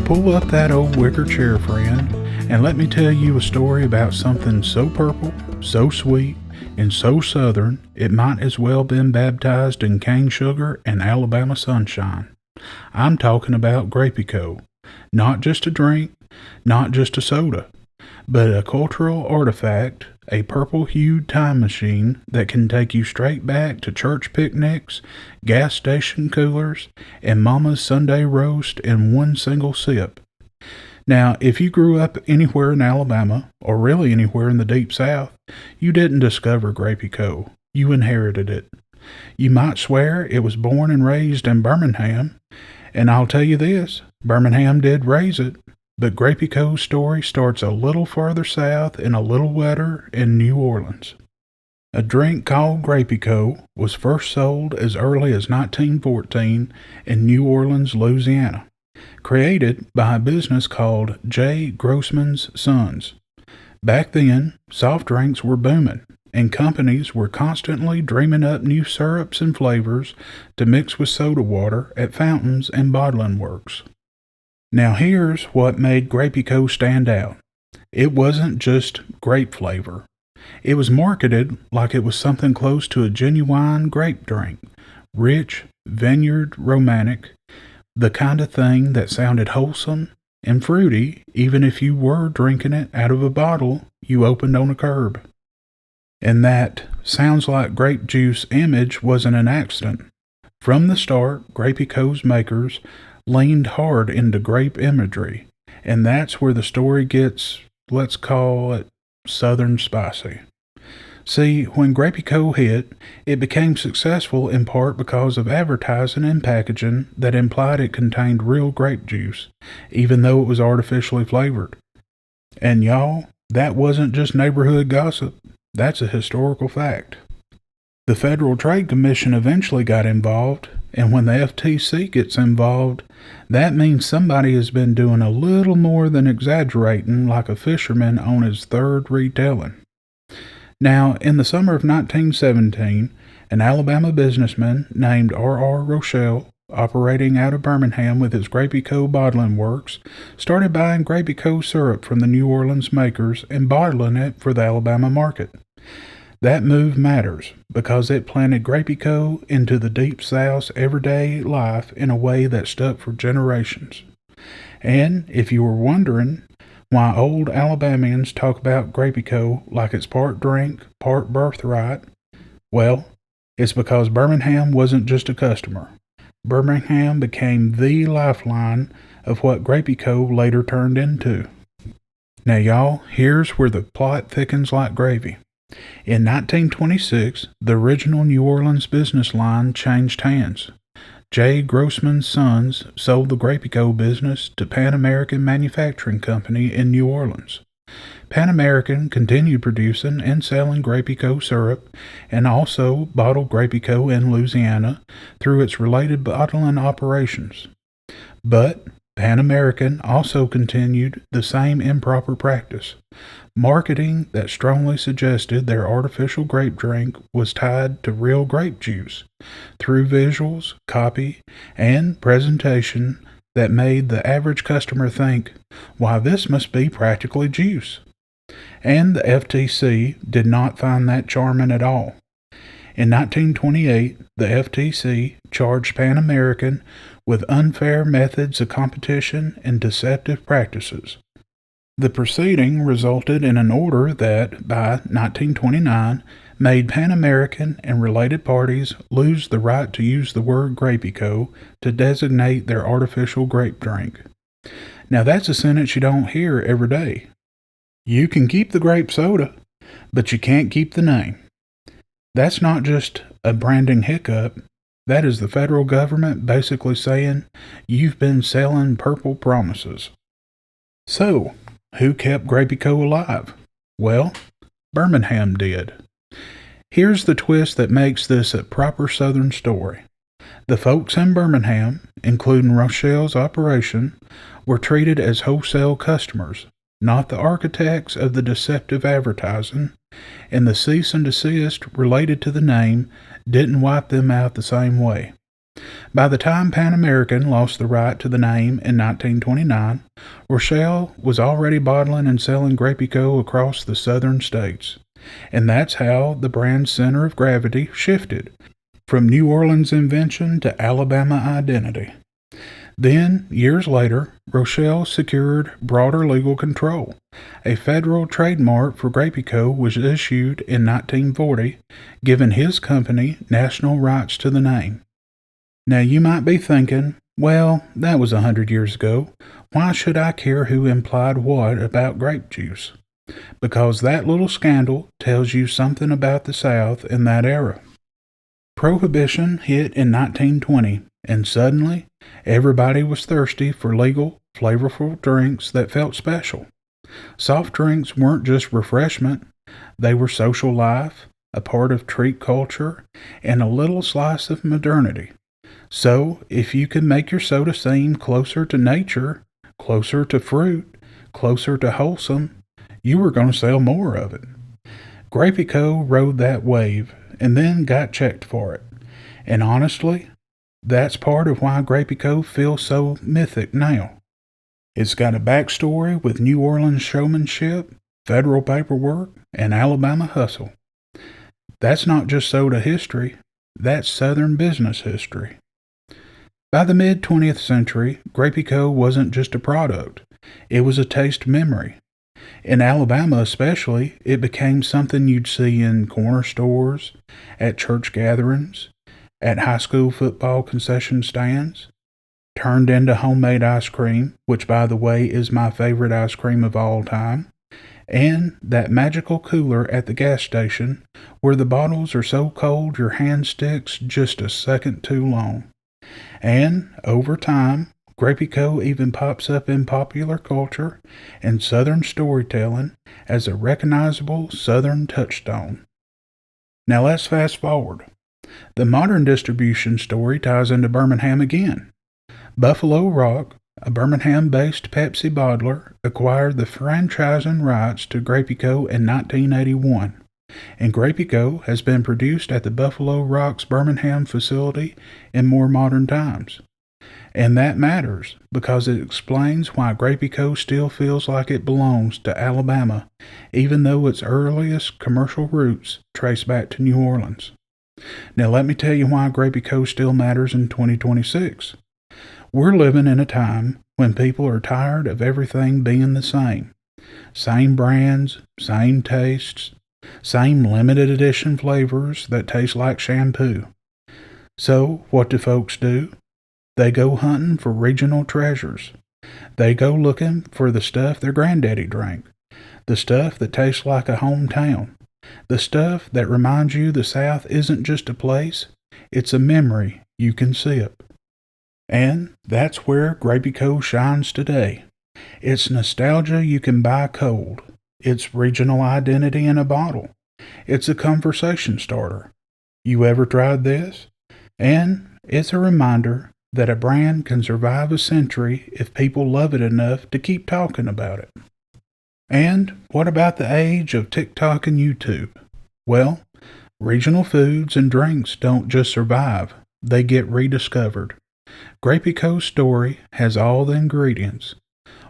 pull up that old wicker chair, friend, and let me tell you a story about something so purple, so sweet, and so southern it might as well been baptized in cane sugar and Alabama sunshine. I'm talking about Grapico. Not just a drink, not just a soda, but a cultural artifact, a purple-hued time machine that can take you straight back to church picnics, gas station coolers, and Mama's Sunday roast in one single sip. Now, if you grew up anywhere in Alabama, or really anywhere in the Deep South, you didn't discover Grapico. You inherited it. You might swear it was born and raised in Birmingham, and I'll tell you this, Birmingham did raise it, but Grapico's story starts a little further south and a little wetter in New Orleans. A drink called Grapico was first sold as early as 1914 in New Orleans, Louisiana, created by a business called J. Grossman's Sons. Back then, soft drinks were booming, and companies were constantly dreaming up new syrups and flavors to mix with soda water at fountains and bottling works. Now here's what made Grapico stand out. It wasn't just grape flavor. It was marketed like it was something close to a genuine grape drink. Rich, vineyard, romantic, the kind of thing that sounded wholesome and fruity even if you were drinking it out of a bottle you opened on a curb. And that sounds like grape juice image wasn't an accident. From the start, Grapico's makers leaned hard into grape imagery, and that's where the story gets, let's call it, southern spicy. See, when Grapico hit, it became successful in part because of advertising and packaging that implied it contained real grape juice, even though it was artificially flavored. And y'all, that wasn't just neighborhood gossip. That's a historical fact. The Federal Trade Commission eventually got involved, and when the FTC gets involved, that means somebody has been doing a little more than exaggerating like a fisherman on his third retelling. Now, in the summer of 1917, an Alabama businessman named R.R. Rochelle, operating out of Birmingham with his Grapico bottling works, started buying Grapico syrup from the New Orleans makers and bottling it for the Alabama market. That move matters because it planted Grapico into the Deep South's everyday life in a way that stuck for generations. And if you were wondering why old Alabamians talk about Grapico like it's part drink, part birthright, well, it's because Birmingham wasn't just a customer. Birmingham became the lifeline of what Grapico later turned into. Now y'all, here's where the plot thickens like gravy. In 1926, the original New Orleans business line changed hands. J. Grossman's Sons sold the Grapico business to Pan American Manufacturing Company in New Orleans. Pan American continued producing and selling Grapico syrup and also bottled Grapico in Louisiana through its related bottling operations. But Pan American also continued the same improper practice. Marketing that strongly suggested their artificial grape drink was tied to real grape juice through visuals, copy, and presentation that made the average customer think, why, this must be practically juice. And the FTC did not find that charming at all. In 1928, the FTC charged Pan American with unfair methods of competition and deceptive practices. The proceeding resulted in an order that, by 1929, made Pan American and related parties lose the right to use the word Grapico to designate their artificial grape drink. Now that's a sentence you don't hear every day. You can keep the grape soda, but you can't keep the name. That's not just a branding hiccup. That is the federal government basically saying, you've been selling purple promises. So, who kept Grapico alive? Well, Birmingham did. Here's the twist that makes this a proper Southern story. The folks in Birmingham, including Rochelle's operation, were treated as wholesale customers, not the architects of the deceptive advertising, and the cease and desist related to the name didn't wipe them out the same way. By the time Pan American lost the right to the name in 1929, Rochelle was already bottling and selling Grapico across the southern states. And that's how the brand's center of gravity shifted from New Orleans invention to Alabama identity. Then, years later, Rochelle secured broader legal control. A federal trademark for Grapico was issued in 1940, giving his company national rights to the name. Now you might be thinking, well, that was 100 years ago. Why should I care who implied what about grape juice? Because that little scandal tells you something about the South in that era. Prohibition hit in 1920, and suddenly everybody was thirsty for legal, flavorful drinks that felt special. Soft drinks weren't just refreshment, they were social life, a part of treat culture, and a little slice of modernity. So, if you can make your soda seem closer to nature, closer to fruit, closer to wholesome, you were going to sell more of it. Grapico rode that wave and then got checked for it. And honestly, that's part of why Grapico feels so mythic now. It's got a backstory with New Orleans showmanship, federal paperwork, and Alabama hustle. That's not just soda history, that's Southern business history. By the mid-20th century, Grapico wasn't just a product, it was a taste memory. In Alabama especially, it became something you'd see in corner stores, at church gatherings, at high school football concession stands, turned into homemade ice cream, which by the way is my favorite ice cream of all time, and that magical cooler at the gas station where the bottles are so cold your hand sticks just a second too long. And, over time, Grapico even pops up in popular culture and Southern storytelling as a recognizable Southern touchstone. Now let's fast forward. The modern distribution story ties into Birmingham again. Buffalo Rock, a Birmingham-based Pepsi bottler, acquired the franchising rights to Grapico in 1981. And Grapico has been produced at the Buffalo Rock's Birmingham facility in more modern times. And that matters because it explains why Grapico still feels like it belongs to Alabama, even though its earliest commercial roots trace back to New Orleans. Now let me tell you why Grapico still matters in 2026. We're living in a time when people are tired of everything being the same. Same brands, same tastes, same limited edition flavors that taste like shampoo. So, what do folks do? They go hunting for regional treasures. They go looking for the stuff their granddaddy drank, the stuff that tastes like a hometown, the stuff that reminds you the South isn't just a place, it's a memory you can sip. And that's where Grapico shines today. It's nostalgia you can buy cold. It's regional identity in a bottle. It's a conversation starter. You ever tried this? And it's a reminder that a brand can survive a century if people love it enough to keep talking about it. And what about the age of TikTok and YouTube? Well, regional foods and drinks don't just survive, they get rediscovered. Grapico's story has all the ingredients: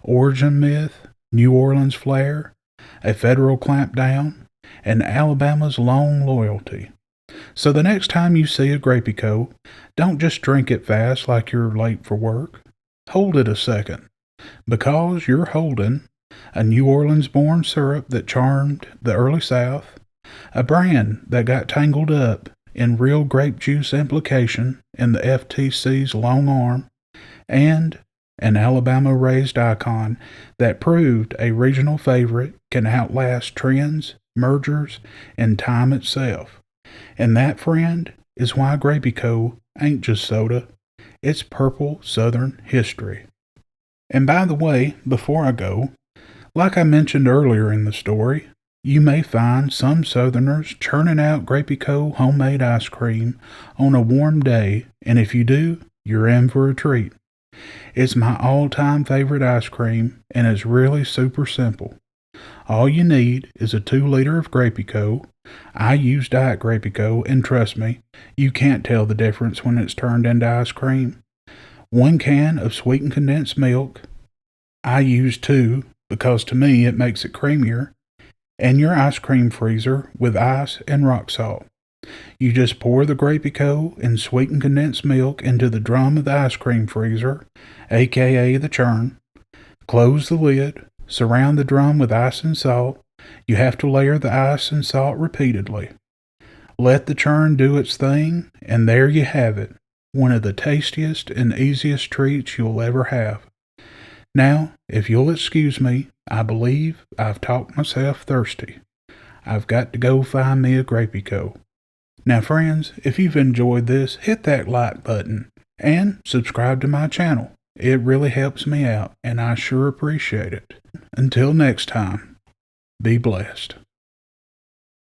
origin myth, New Orleans flair, a federal clampdown, and Alabama's long loyalty. So the next time you see a Grapico, don't just drink it fast like you're late for work. Hold it a second, because you're holding a New Orleans-born syrup that charmed the early South, a brand that got tangled up in real grape juice implication in the FTC's long arm, and an Alabama-raised icon that proved a regional favorite can outlast trends, mergers, and time itself. And that, friend, is why Grapico ain't just soda, it's purple Southern history. And by the way, before I go, like I mentioned earlier in the story, you may find some Southerners churning out Grapico homemade ice cream on a warm day, and if you do, you're in for a treat. It's my all-time favorite ice cream, and it's really super simple. All you need is a 2 liter of Grapico. I use Diet Grapico, and trust me, you can't tell the difference when it's turned into ice cream. 1 can of sweetened condensed milk. I use 2 because to me it makes it creamier. And your ice cream freezer with ice and rock salt. You just pour the Grapico and sweetened condensed milk into the drum of the ice cream freezer, aka the churn. Close the lid, surround the drum with ice and salt. You have to layer the ice and salt repeatedly. Let the churn do its thing, and there you have it, one of the tastiest and easiest treats you'll ever have. Now, if you'll excuse me, I believe I've talked myself thirsty. I've got to go find me a Grapico. Now, friends, if you've enjoyed this, hit that like button and subscribe to my channel. It really helps me out, and I sure appreciate it. Until next time, be blessed.